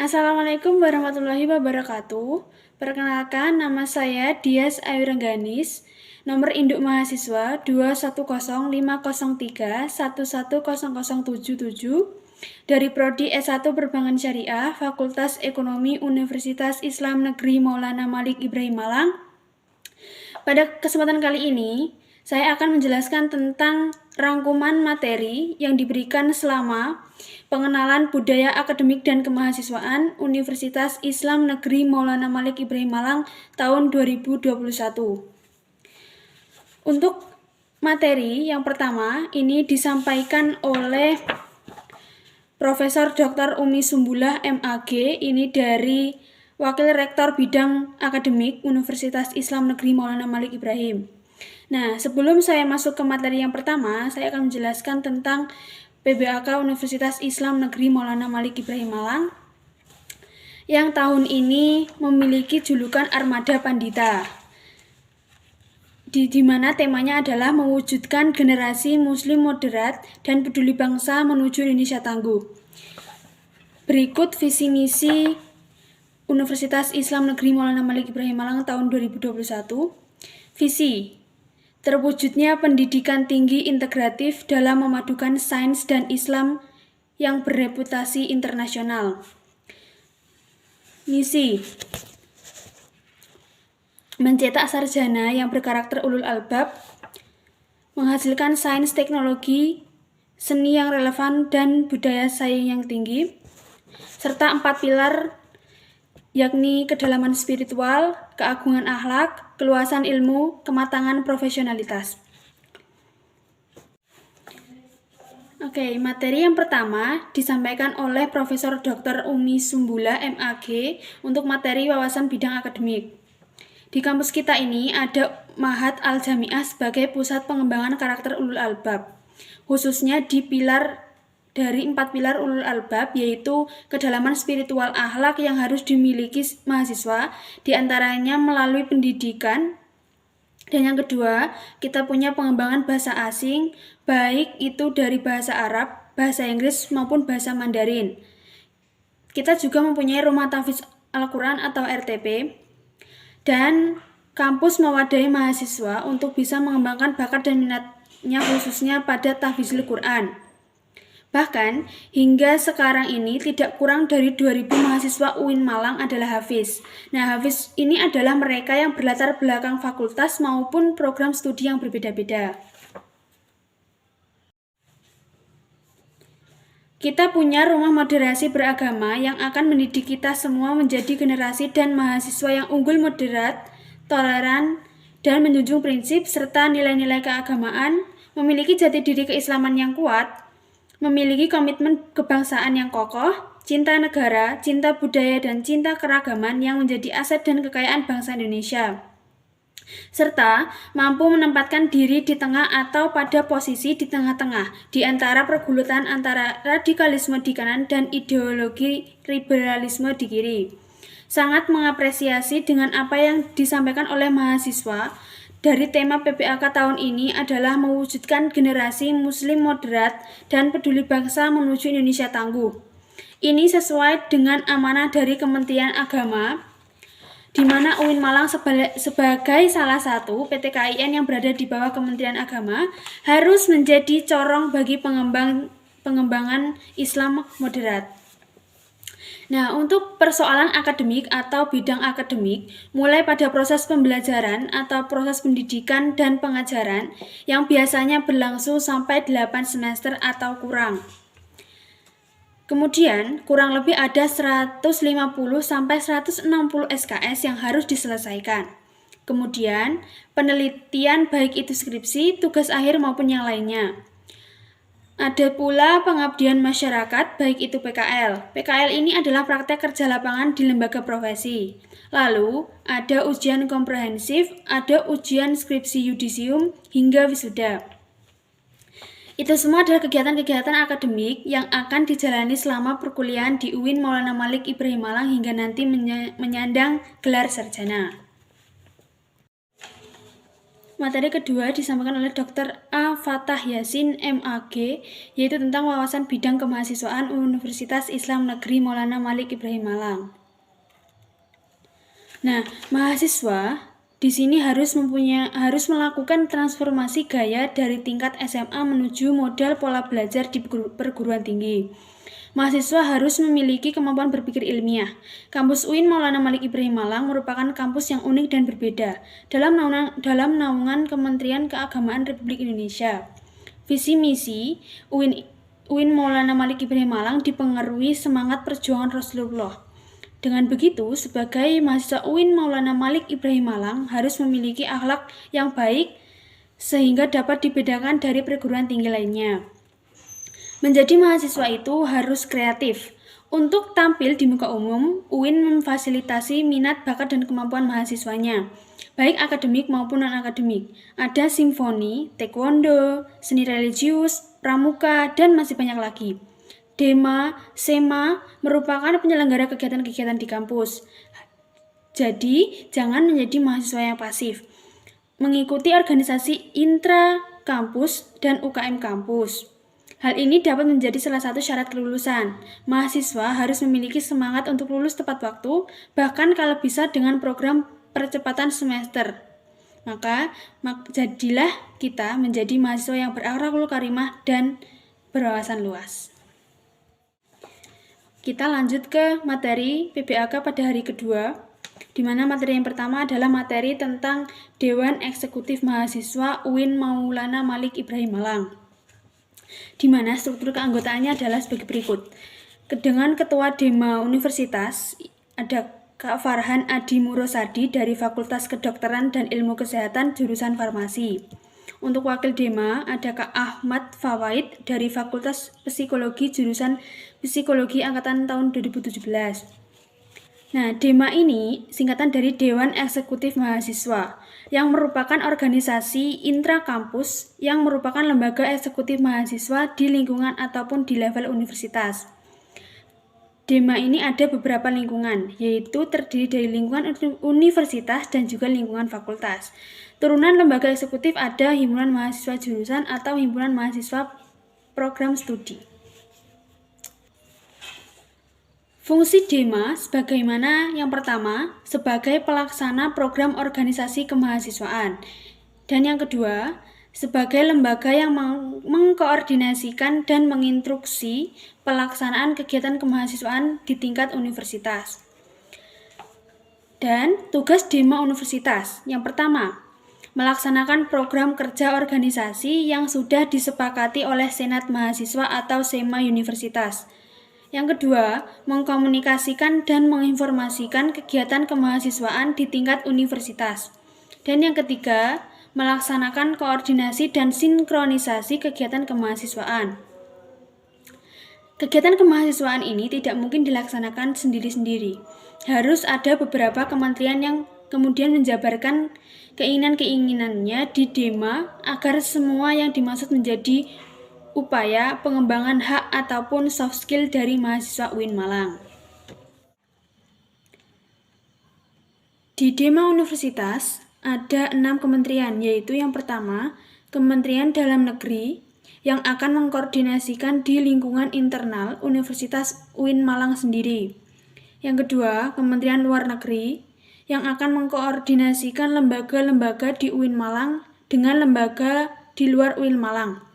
Assalamualaikum warahmatullahi wabarakatuh. Perkenalkan, nama saya Dias Ayu Rengganis, nomor induk mahasiswa 2105031100077 dari Prodi S1 Perbankan Syariah, Fakultas Ekonomi Universitas Islam Negeri Maulana Malik Ibrahim Malang. Pada kesempatan kali ini, saya akan menjelaskan tentang rangkuman materi yang diberikan selama pengenalan budaya akademik dan kemahasiswaan Universitas Islam Negeri Maulana Malik Ibrahim Malang tahun 2021. Untuk materi yang pertama ini disampaikan oleh Profesor Dr. Umi Sumbulah MAG, ini dari Wakil Rektor Bidang Akademik Universitas Islam Negeri Maulana Malik Ibrahim. Nah, sebelum saya masuk ke materi yang pertama, saya akan menjelaskan tentang PBAK Universitas Islam Negeri Maulana Malik Ibrahim Malang yang tahun ini memiliki julukan Armada Pandita, di mana temanya adalah mewujudkan generasi muslim moderat dan peduli bangsa menuju Indonesia tangguh. Berikut visi misi Universitas Islam Negeri Maulana Malik Ibrahim Malang tahun 2021. Visi: terwujudnya pendidikan tinggi integratif dalam memadukan sains dan Islam yang bereputasi internasional. Misi: mencetak sarjana yang berkarakter ulul albab, menghasilkan sains teknologi, seni yang relevan, dan budaya saing yang tinggi, serta 4 pilar yakni kedalaman spiritual, keagungan akhlak, keluasan ilmu, kematangan profesionalitas. Oke, materi yang pertama disampaikan oleh Profesor Dr. Umi Sumbulah MAG untuk materi wawasan bidang akademik. Di kampus kita ini ada Mahat Al-Jamiah sebagai pusat pengembangan karakter ulul albab, khususnya di dari 4 pilar ulul albab, yaitu kedalaman spiritual akhlak yang harus dimiliki mahasiswa, diantaranya melalui pendidikan. Dan yang kedua, kita punya pengembangan bahasa asing, baik itu dari bahasa Arab, bahasa Inggris, maupun bahasa Mandarin. Kita juga mempunyai Rumah Tahfiz Al-Quran atau RTP, dan kampus mewadai mahasiswa untuk bisa mengembangkan bakat dan minatnya khususnya pada tahfizul Quran. Bahkan, hingga sekarang ini tidak kurang dari 2.000 mahasiswa UIN Malang adalah hafiz. Nah, hafiz ini adalah mereka yang berlatar belakang fakultas maupun program studi yang berbeda-beda. Kita punya rumah moderasi beragama yang akan mendidik kita semua menjadi generasi dan mahasiswa yang unggul, moderat, toleran, dan menjunjung prinsip serta nilai-nilai keagamaan, memiliki jati diri keislaman yang kuat, memiliki komitmen kebangsaan yang kokoh, cinta negara, cinta budaya, dan cinta keragaman yang menjadi aset dan kekayaan bangsa Indonesia, serta mampu menempatkan diri di tengah atau pada posisi di tengah-tengah di antara pergulutan antara radikalisme di kanan dan ideologi liberalisme di kiri. Sangat mengapresiasi dengan apa yang disampaikan oleh mahasiswa dari tema PBAK tahun ini adalah mewujudkan generasi muslim moderat dan peduli bangsa menuju Indonesia tangguh. Ini sesuai dengan amanah dari Kementerian Agama, di mana UIN Malang sebagai salah satu PTKIN yang berada di bawah Kementerian Agama harus menjadi corong bagi pengembangan Islam moderat. Nah, untuk persoalan akademik atau bidang akademik, mulai pada proses pembelajaran atau proses pendidikan dan pengajaran yang biasanya berlangsung sampai 8 semester atau kurang. Kemudian, kurang lebih ada 150 sampai 160 SKS yang harus diselesaikan. Kemudian, penelitian baik itu skripsi, tugas akhir maupun yang lainnya. Ada pula pengabdian masyarakat, baik itu PKL. PKL ini adalah praktek kerja lapangan di lembaga profesi. Lalu, ada ujian komprehensif, ada ujian skripsi yudisium, hingga wisuda. Itu semua adalah kegiatan-kegiatan akademik yang akan dijalani selama perkuliahan di UIN Maulana Malik Ibrahim Malang hingga nanti menyandang gelar sarjana. Materi kedua disampaikan oleh Dr. A. Fatah Yasin, MAG, yaitu tentang wawasan bidang kemahasiswaan Universitas Islam Negeri Maulana Malik Ibrahim Malang. Nah, mahasiswa di sini harus melakukan transformasi gaya dari tingkat SMA menuju model pola belajar di perguruan tinggi. Mahasiswa harus memiliki kemampuan berpikir ilmiah. Kampus UIN Maulana Malik Ibrahim Malang merupakan kampus yang unik dan berbeda dalam naungan Kementerian Keagamaan Republik Indonesia. Visi misi UIN Maulana Malik Ibrahim Malang dipengaruhi semangat perjuangan Rasulullah. Dengan begitu, sebagai mahasiswa UIN Maulana Malik Ibrahim Malang harus memiliki akhlak yang baik sehingga dapat dibedakan dari perguruan tinggi lainnya. Menjadi mahasiswa itu harus kreatif. Untuk tampil di muka umum, UIN memfasilitasi minat, bakat, dan kemampuan mahasiswanya, baik akademik maupun non-akademik. Ada simfoni, taekwondo, seni religius, pramuka, dan masih banyak lagi. Dema, SEMA merupakan penyelenggara kegiatan-kegiatan di kampus. Jadi, jangan menjadi mahasiswa yang pasif. Mengikuti organisasi intra-kampus dan UKM kampus. Hal ini dapat menjadi salah satu syarat kelulusan. Mahasiswa harus memiliki semangat untuk lulus tepat waktu, bahkan kalau bisa dengan program percepatan semester. Maka jadilah kita menjadi mahasiswa yang berakhlakul karimah dan berwawasan luas. Kita lanjut ke materi PBAK pada hari kedua, di mana materi yang pertama adalah materi tentang Dewan Eksekutif Mahasiswa UIN Maulana Malik Ibrahim Malang, di mana struktur keanggotaannya adalah sebagai berikut. Dengan Ketua Dema Universitas ada Kak Farhan Adi Murosadi dari Fakultas Kedokteran dan Ilmu Kesehatan jurusan Farmasi. Untuk Wakil Dema ada Kak Ahmad Fawaid dari Fakultas Psikologi jurusan Psikologi angkatan tahun 2017. Nah, Dema ini singkatan dari Dewan Eksekutif Mahasiswa, yang merupakan organisasi intra-kampus yang merupakan lembaga eksekutif mahasiswa di lingkungan ataupun di level universitas. Dema ini ada beberapa lingkungan, yaitu terdiri dari lingkungan universitas dan juga lingkungan fakultas. Turunan lembaga eksekutif ada himpunan mahasiswa jurusan atau himpunan mahasiswa program studi. Fungsi Dema sebagaimana yang pertama, sebagai pelaksana program organisasi kemahasiswaan. Dan yang kedua, sebagai lembaga yang mengkoordinasikan dan menginstruksi pelaksanaan kegiatan kemahasiswaan di tingkat universitas. Dan tugas Dema Universitas, yang pertama, melaksanakan program kerja organisasi yang sudah disepakati oleh Senat Mahasiswa atau SEMA Universitas. Yang kedua, mengkomunikasikan dan menginformasikan kegiatan kemahasiswaan di tingkat universitas. Dan yang ketiga, melaksanakan koordinasi dan sinkronisasi kegiatan kemahasiswaan. Kegiatan kemahasiswaan ini tidak mungkin dilaksanakan sendiri-sendiri. Harus ada beberapa kementerian yang kemudian menjabarkan keinginan-keinginannya di Dema agar semua yang dimaksud menjadi upaya pengembangan hak ataupun soft skill dari mahasiswa UIN Malang. Di Dema Universitas ada 6 kementerian, yaitu yang pertama, Kementerian Dalam Negeri yang akan mengkoordinasikan di lingkungan internal Universitas UIN Malang sendiri. Yang kedua, Kementerian Luar Negeri yang akan mengkoordinasikan lembaga-lembaga di UIN Malang dengan lembaga di luar UIN Malang,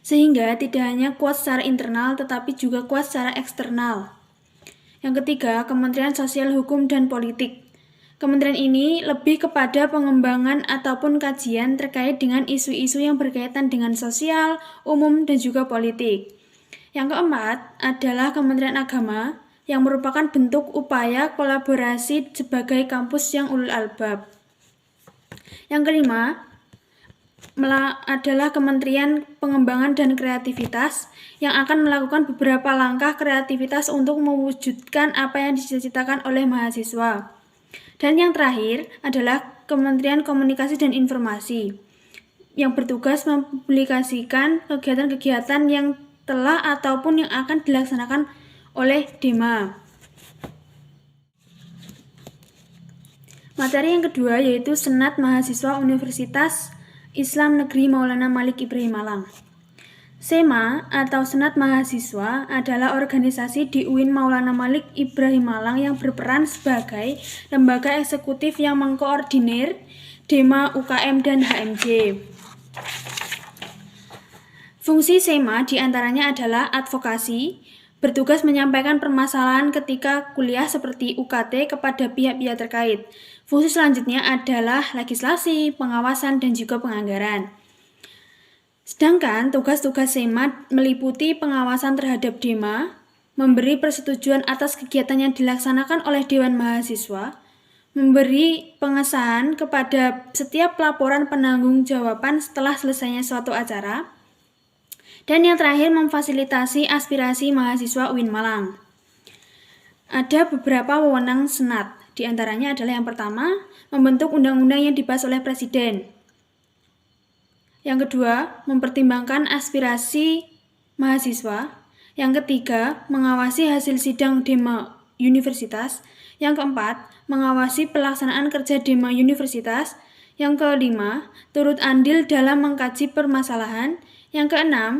sehingga tidak hanya kuat secara internal tetapi juga kuat secara eksternal. Yang ketiga, Kementerian Sosial, Hukum, dan Politik. Kementerian ini lebih kepada pengembangan ataupun kajian terkait dengan isu-isu yang berkaitan dengan sosial, umum, dan juga politik. Yang keempat adalah Kementerian Agama yang merupakan bentuk upaya kolaborasi sebagai kampus yang ulul albab. Yang kelima adalah Kementerian Pengembangan dan Kreativitas yang akan melakukan beberapa langkah kreativitas untuk mewujudkan apa yang dicita-citakan oleh mahasiswa. Dan yang terakhir adalah Kementerian Komunikasi dan Informasi yang bertugas mempublikasikan kegiatan-kegiatan yang telah ataupun yang akan dilaksanakan oleh Dema. Materi yang kedua yaitu Senat Mahasiswa Universitas Islam Negeri Maulana Malik Ibrahim Malang. SEMA atau Senat Mahasiswa adalah organisasi di UIN Maulana Malik Ibrahim Malang yang berperan sebagai lembaga eksekutif yang mengkoordinir DEMA, UKM, dan HMJ. Fungsi SEMA diantaranya adalah advokasi, bertugas menyampaikan permasalahan ketika kuliah seperti UKT kepada pihak-pihak terkait. Fungsi selanjutnya adalah legislasi, pengawasan, dan juga penganggaran. Sedangkan tugas-tugas SEMA meliputi pengawasan terhadap DEMA, memberi persetujuan atas kegiatan yang dilaksanakan oleh Dewan Mahasiswa, memberi pengesahan kepada setiap laporan penanggung-jawaban setelah selesainya suatu acara, dan yang terakhir memfasilitasi aspirasi mahasiswa UIN Malang. Ada beberapa wewenang Senat, di antaranya adalah yang pertama, membentuk undang-undang yang dibahas oleh Presiden. Yang kedua, mempertimbangkan aspirasi mahasiswa. Yang ketiga, mengawasi hasil sidang DEMA Universitas. Yang keempat, mengawasi pelaksanaan kerja DEMA Universitas. Yang kelima, turut andil dalam mengkaji permasalahan. Yang keenam,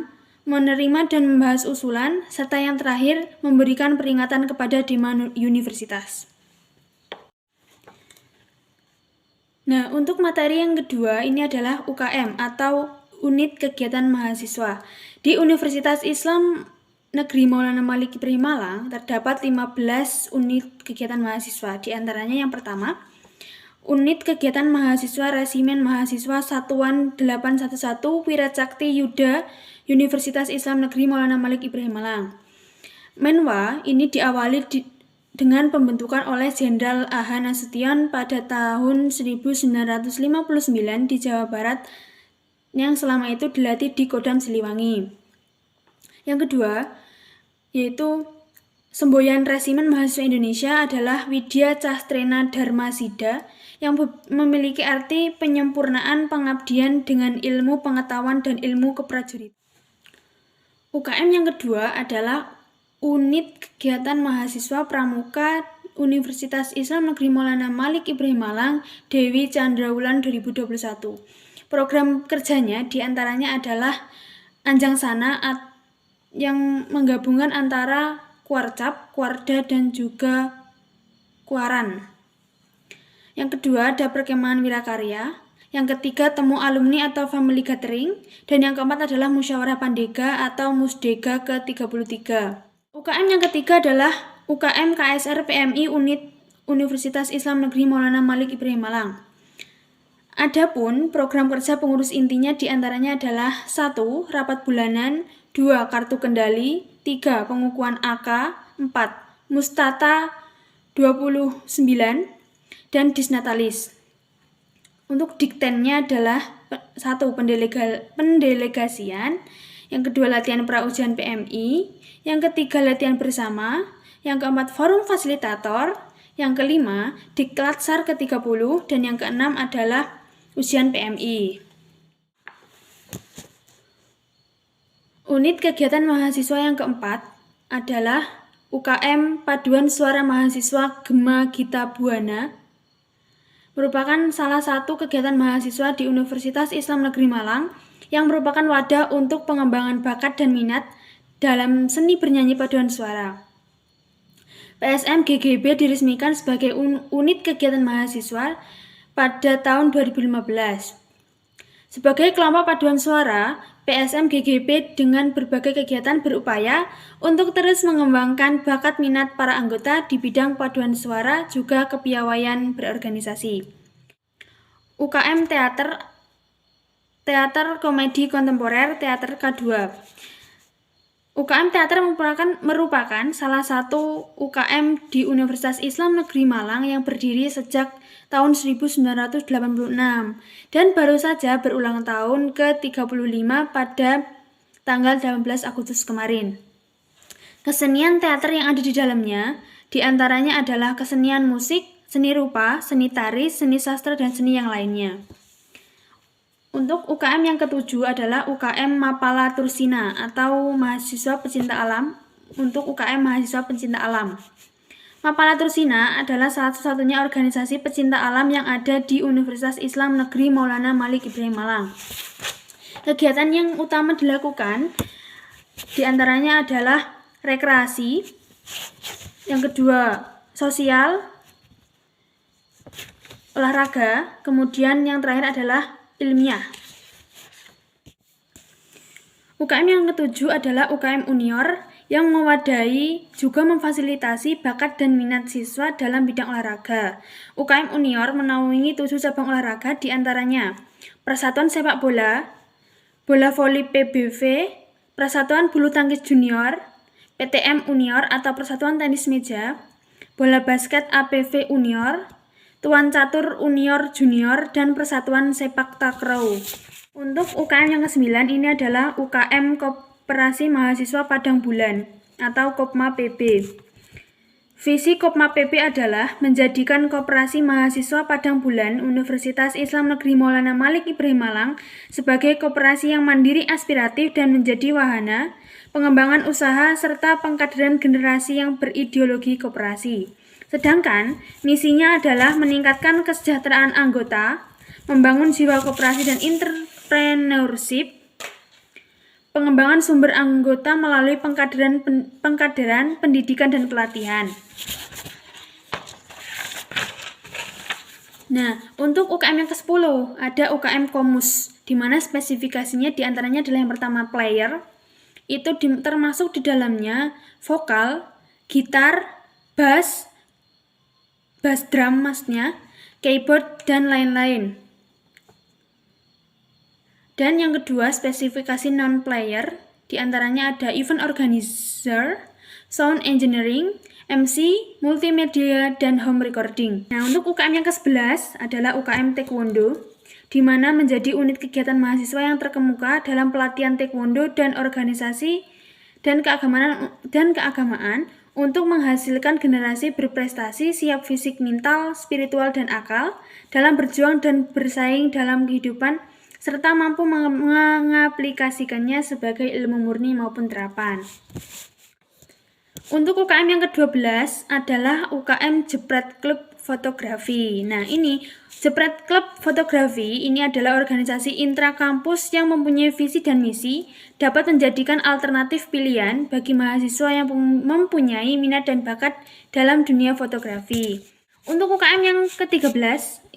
menerima dan membahas usulan. Serta yang terakhir, memberikan peringatan kepada DEMA Universitas. Nah, untuk materi yang kedua ini adalah UKM atau Unit Kegiatan Mahasiswa. Di Universitas Islam Negeri Maulana Malik Ibrahim Malang terdapat 15 unit kegiatan mahasiswa. Di antaranya yang pertama, Unit Kegiatan Mahasiswa Resimen Mahasiswa Satuan 811 Wiracakti Yuda Universitas Islam Negeri Maulana Malik Ibrahim Malang. Menwa ini diawali dengan pembentukan oleh Jenderal A.H. Nasution pada tahun 1959 di Jawa Barat yang selama itu dilatih di Kodam Siliwangi. Yang kedua, yaitu semboyan Resimen Mahasiswa Indonesia adalah Widya Castrena Dharmasida yang memiliki arti penyempurnaan pengabdian dengan ilmu pengetahuan dan ilmu keprajuritan. UKM yang kedua adalah Unit Kegiatan Mahasiswa Pramuka Universitas Islam Negeri Maulana Malik Ibrahim Malang Dewi Chandrawulan 2021. Program kerjanya diantaranya adalah Anjang Sana yang menggabungkan antara Kuarcap, Kuarda, dan juga Kuaran. Yang kedua ada Perkemahan Wirakarya. Yang ketiga temu alumni atau family gathering. Dan yang keempat adalah Musyawarah Pandega atau Musdega ke-33. UKM yang ketiga adalah UKM KSR PMI Unit Universitas Islam Negeri Maulana Malik Ibrahim Malang. Adapun program kerja pengurus intinya diantaranya adalah 1. Rapat bulanan, 2. Kartu kendali, 3. Pengukuhan AK, 4. Mustata 29, dan Disnatalis. Untuk diktennya adalah 1. Pendelegasian, yang kedua latihan pra-ujian PMI, yang ketiga latihan bersama, yang keempat forum fasilitator, yang kelima Diklatsar ke-30, dan yang keenam adalah ujian PMI. Unit kegiatan mahasiswa yang keempat adalah UKM Paduan Suara Mahasiswa Gema Gita Buana, merupakan salah satu kegiatan mahasiswa di Universitas Islam Negeri Malang yang merupakan wadah untuk pengembangan bakat dan minat dalam seni bernyanyi paduan suara. PSM GGB diresmikan sebagai unit kegiatan mahasiswa pada tahun 2015. Sebagai kelompok paduan suara, PSM GGB dengan berbagai kegiatan berupaya untuk terus mengembangkan bakat minat para anggota di bidang paduan suara juga kepiawaian berorganisasi. UKM Teater Komedi Kontemporer Teater K2. UKM Teater merupakan salah satu UKM di Universitas Islam Negeri Malang yang berdiri sejak tahun 1986 dan baru saja berulang tahun ke-35 pada tanggal 18 Agustus kemarin. Kesenian teater yang ada di dalamnya diantaranya adalah kesenian musik, seni rupa, seni tari, seni sastra, dan seni yang lainnya. Untuk UKM yang ketujuh adalah UKM Mapala Tursina atau Mahasiswa Pecinta Alam untuk UKM Mahasiswa Pencinta Alam. Mapalatur Sina adalah satu-satunya organisasi pecinta alam yang ada di Universitas Islam Negeri Maulana Malik Ibrahim Malang. Kegiatan yang utama dilakukan diantaranya adalah rekreasi, yang kedua sosial, olahraga, kemudian yang terakhir adalah ilmiah. UKM yang ketujuh adalah UKM Unior yang mewadahi juga memfasilitasi bakat dan minat siswa dalam bidang olahraga. UKM Unior menaungi 7 cabang olahraga diantaranya Persatuan Sepak Bola, Bola Voli PBV, Persatuan Bulu Tangkis Junior, PTM Unior atau Persatuan Tenis Meja, Bola Basket APV Unior, Tuan Catur Unior Junior, dan Persatuan Sepak Takraw. Untuk UKM yang ke-9 ini adalah UKM Koperasi Mahasiswa Padang Bulan atau Kopma PB. Visi Kopma PB adalah menjadikan Koperasi Mahasiswa Padang Bulan Universitas Islam Negeri Maulana Malik Ibrahim Malang sebagai koperasi yang mandiri aspiratif dan menjadi wahana pengembangan usaha serta pengkaderan generasi yang berideologi koperasi. Sedangkan misinya adalah meningkatkan kesejahteraan anggota, membangun jiwa koperasi dan entrepreneurship, pengembangan sumber anggota melalui pengkaderan, pendidikan, dan pelatihan. Nah, untuk UKM yang ke-10 ada UKM Komus, di mana spesifikasinya diantaranya adalah yang pertama player, itu termasuk di dalamnya vokal, gitar, bass drum maksudnya, keyboard, dan lain-lain. Dan yang kedua, spesifikasi non-player, diantaranya ada event organizer, sound engineering, MC, multimedia, dan home recording. Nah, untuk UKM yang ke-11 adalah UKM Taekwondo, di mana menjadi unit kegiatan mahasiswa yang terkemuka dalam pelatihan taekwondo dan organisasi dan keagamaan untuk menghasilkan generasi berprestasi, siap fisik, mental, spiritual, dan akal dalam berjuang dan bersaing dalam kehidupan, serta mampu mengaplikasikannya sebagai ilmu murni maupun terapan. Untuk UKM yang ke-12 adalah UKM Jepret Klub Fotografi. Nah, ini Jepret Klub Fotografi ini adalah organisasi intrakampus yang mempunyai visi dan misi dapat menjadikan alternatif pilihan bagi mahasiswa yang mempunyai minat dan bakat dalam dunia fotografi. Untuk UKM yang ke-13,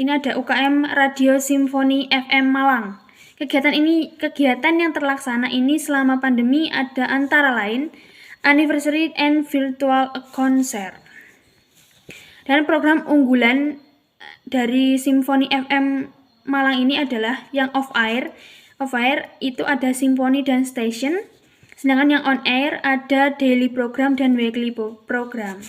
ini ada UKM Radio Simfoni FM Malang. Kegiatan yang terlaksana ini selama pandemi ada antara lain Anniversary and Virtual Concert. Dan program unggulan dari Simfoni FM Malang ini adalah yang off air. Off air itu ada Simfoni dan Station. Sedangkan yang on air ada daily program dan weekly program.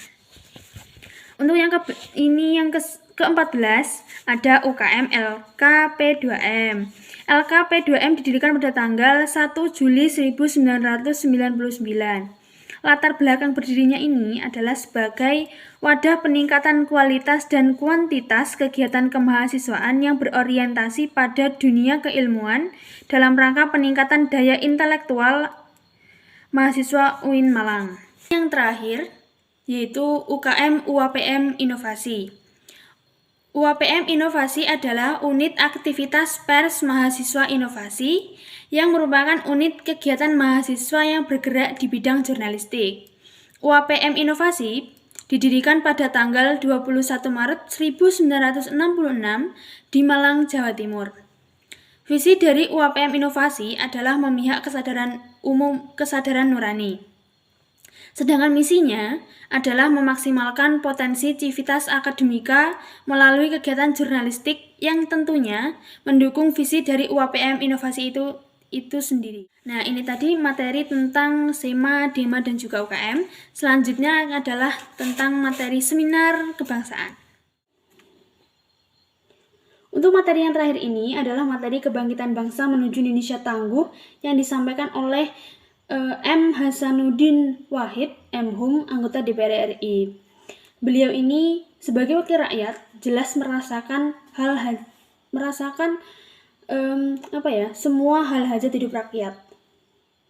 Untuk yang ke-14 ada UKM LKP2M. LKP2M didirikan pada tanggal 1 Juli 1999. Latar belakang berdirinya ini adalah sebagai wadah peningkatan kualitas dan kuantitas kegiatan kemahasiswaan yang berorientasi pada dunia keilmuan dalam rangka peningkatan daya intelektual mahasiswa UIN Malang. Yang terakhir yaitu UKM UAPM Inovasi. UAPM Inovasi adalah unit aktivitas pers mahasiswa inovasi yang merupakan unit kegiatan mahasiswa yang bergerak di bidang jurnalistik. UAPM Inovasi didirikan pada tanggal 21 Maret 1966 di Malang, Jawa Timur. Visi dari UAPM Inovasi adalah memihak kesadaran nurani. Sedangkan misinya adalah memaksimalkan potensi civitas akademika melalui kegiatan jurnalistik yang tentunya mendukung visi dari UAPM Inovasi itu sendiri. Nah, ini tadi materi tentang SEMA, DEMA, dan juga UKM. Selanjutnya adalah tentang materi seminar kebangsaan. Untuk materi yang terakhir ini adalah materi kebangkitan bangsa menuju Indonesia tangguh yang disampaikan oleh M. Hasanuddin Wahid, M.Hum, anggota DPR RI. Beliau ini sebagai wakil rakyat jelas merasakan semua hal hajat hidup rakyat.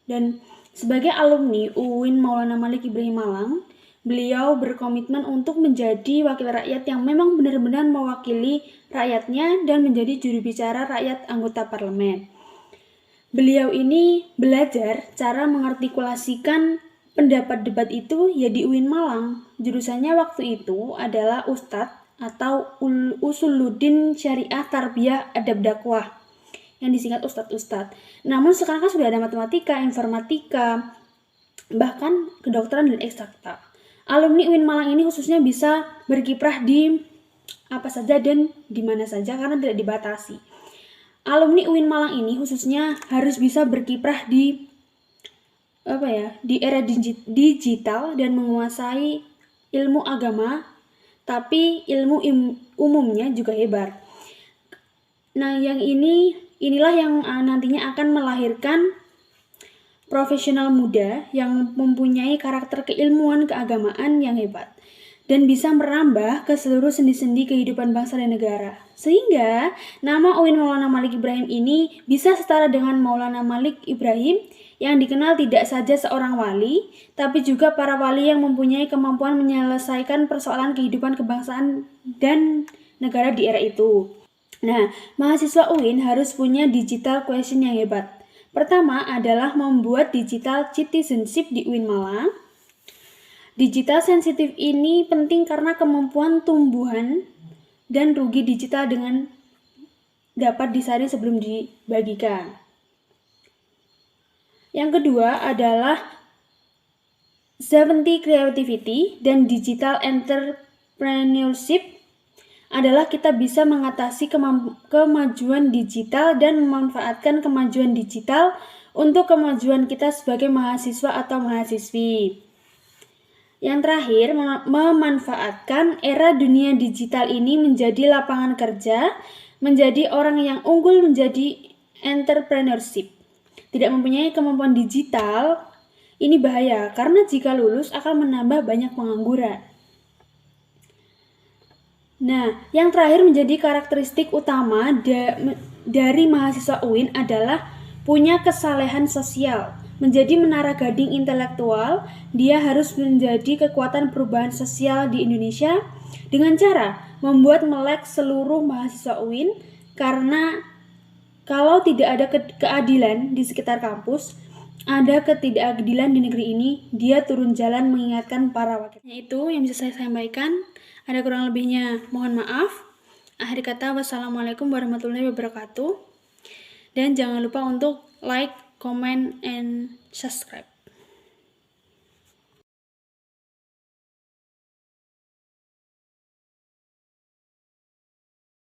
Dan sebagai alumni UIN Maulana Malik Ibrahim Malang, beliau berkomitmen untuk menjadi wakil rakyat yang memang benar-benar mewakili rakyatnya dan menjadi juru bicara rakyat anggota parlemen. Beliau ini belajar cara mengartikulasikan pendapat debat itu ya di UIN Malang. Jurusannya waktu itu adalah Ustadz atau Usuluddin Syariah Tarbiyah Adab Dakwah, yang disingkat Ustadz. Namun sekarang kan sudah ada matematika, informatika, bahkan kedokteran dan eksakta. Alumni UIN Malang ini khususnya bisa berkiprah di apa saja dan di mana saja karena tidak dibatasi. Alumni UIN Malang ini khususnya harus bisa berkiprah di era digital dan menguasai ilmu agama, tapi ilmu umumnya juga hebat. Nah, inilah yang nantinya akan melahirkan profesional muda yang mempunyai karakter keilmuan keagamaan yang hebat dan bisa merambah ke seluruh sendi-sendi kehidupan bangsa dan negara. Sehingga nama UIN Maulana Malik Ibrahim ini bisa setara dengan Maulana Malik Ibrahim yang dikenal tidak saja seorang wali, tapi juga para wali yang mempunyai kemampuan menyelesaikan persoalan kehidupan kebangsaan dan negara di era itu. Nah, mahasiswa UIN harus punya digital quotient yang hebat. Pertama adalah membuat digital citizenship di UIN Malang. Digital sensitif ini penting karena kemampuan tumbuhan dan rugi digital dengan dapat disaring sebelum dibagikan. Yang kedua adalah 70 creativity dan digital entrepreneurship adalah kita bisa mengatasi kemajuan digital dan memanfaatkan kemajuan digital untuk kemajuan kita sebagai mahasiswa atau mahasiswi. Yang terakhir, memanfaatkan era dunia digital ini menjadi lapangan kerja, menjadi orang yang unggul, menjadi entrepreneurship. Tidak mempunyai kemampuan digital, ini bahaya karena jika lulus akan menambah banyak pengangguran. Nah, yang terakhir menjadi karakteristik utama dari mahasiswa UIN adalah punya kesalehan sosial. Menjadi menara gading intelektual, dia harus menjadi kekuatan perubahan sosial di Indonesia dengan cara membuat melek seluruh mahasiswa UIN, karena kalau tidak ada keadilan di sekitar kampus, ada ketidakadilan di negeri ini, dia turun jalan mengingatkan para wakilnya. Itu yang bisa saya sampaikan. Ada kurang lebihnya, mohon maaf. Akhir kata, wassalamualaikum warahmatullahi wabarakatuh. Dan jangan lupa untuk like, comment, and subscribe.